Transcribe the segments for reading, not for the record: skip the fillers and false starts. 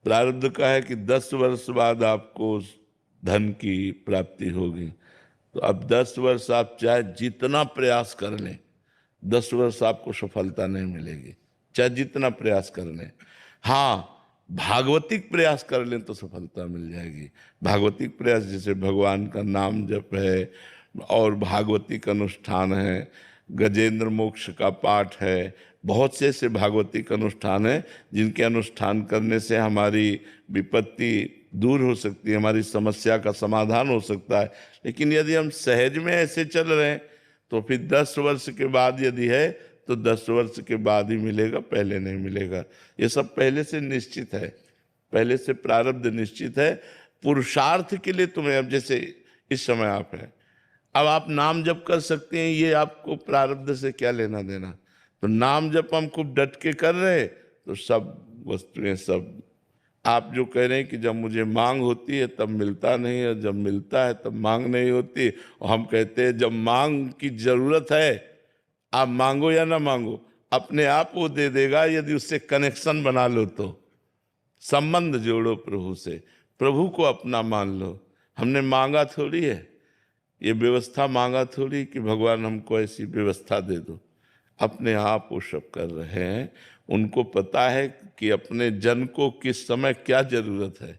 प्रारब्ध का है कि 10 वर्ष बाद आपको धन की प्राप्ति होगी। तो अब 10 वर्ष आप चाहे जितना प्रयास कर लें, 10 वर्ष आपको सफलता नहीं मिलेगी, चाहे जितना प्रयास कर लें। हाँ, भागवतिक प्रयास कर लें तो सफलता मिल जाएगी। भागवतिक प्रयास जैसे भगवान का नाम जप है और भागवतिक अनुष्ठान है, गजेंद्र मोक्ष का पाठ है, बहुत से ऐसे भागवतिक अनुष्ठान है जिनके अनुष्ठान करने से हमारी विपत्ति दूर हो सकती है, हमारी समस्या का समाधान हो सकता है। लेकिन यदि हम सहज में ऐसे चल रहे हैं तो फिर 10 वर्ष के बाद यदि है तो 10 वर्ष के बाद ही मिलेगा, पहले नहीं मिलेगा। ये सब पहले से निश्चित है, पहले से प्रारब्ध निश्चित है। पुरुषार्थ के लिए तुम्हें, अब जैसे इस समय आप हैं, अब आप नाम जप कर सकते हैं, ये आपको प्रारब्ध से क्या लेना देना। तो नाम जप हम खूब डट के कर रहे तो सब वस्तुएं, सब आप जो कह रहे हैं कि जब मुझे मांग होती है तब मिलता नहीं है, जब मिलता है तब मांग नहीं होती। और हम कहते हैं जब मांग की जरूरत है, आप मांगो या ना मांगो, अपने आप वो दे देगा यदि उससे कनेक्शन बना लो तो। संबंध जोड़ो प्रभु से, प्रभु को अपना मान लो। हमने मांगा थोड़ी है, ये व्यवस्था मांगा थोड़ी कि भगवान हमको ऐसी व्यवस्था दे दो। अपने आप वो सब कर रहे हैं। उनको पता है कि अपने जन को किस समय क्या जरूरत है।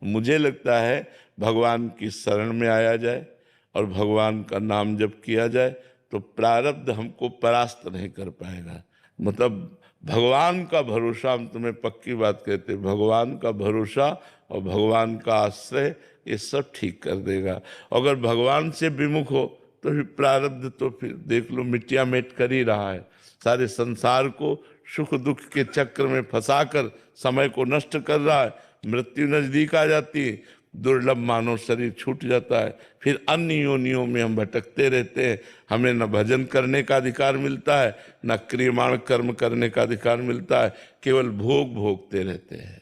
मुझे लगता है भगवान की शरण में आया जाए और भगवान का नाम जप किया जाए तो प्रारब्ध हमको परास्त नहीं कर पाएगा। मतलब भगवान का भरोसा, हम तुम्हें पक्की बात कहते, भगवान का भरोसा और भगवान का आश्रय ये सब ठीक कर देगा। अगर भगवान से विमुख हो तो फिर प्रारब्ध तो फिर देख लो मिट्टिया मेट कर ही रहा है। सारे संसार को सुख दुख के चक्र में फंसाकर समय को नष्ट कर रहा है। मृत्यु नजदीक आ जाती है, दुर्लभ मानव शरीर छूट जाता है, फिर अन्य योनियों में हम भटकते रहते हैं। हमें न भजन करने का अधिकार मिलता है, न क्रियमाण कर्म करने का अधिकार मिलता है, केवल भोग भोगते रहते हैं।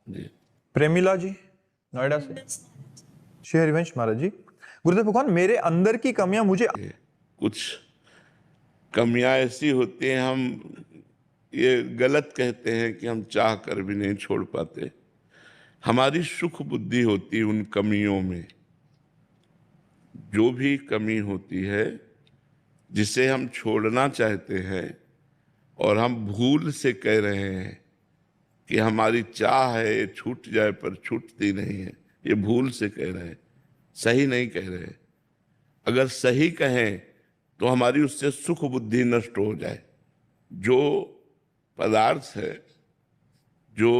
जी। प्रेमिला जी नोएडा से। श्री हरिवंश महाराज जी, गुरुदेव भगवान, मेरे अंदर की कमियां मुझे कुछ कमियां ऐसी होती हैं, हम ये गलत कहते हैं कि हम चाह कर भी नहीं छोड़ पाते। हमारी सुख बुद्धि होती है उन कमियों में। जो भी कमी होती है जिसे हम छोड़ना चाहते हैं और हम भूल से कह रहे हैं कि हमारी चाह है ये छूट जाए, पर छूटती नहीं है, ये भूल से कह रहे हैं, सही नहीं कह रहे। अगर सही कहें तो हमारी उससे सुख बुद्धि नष्ट हो जाए। जो पदार्थ है, जो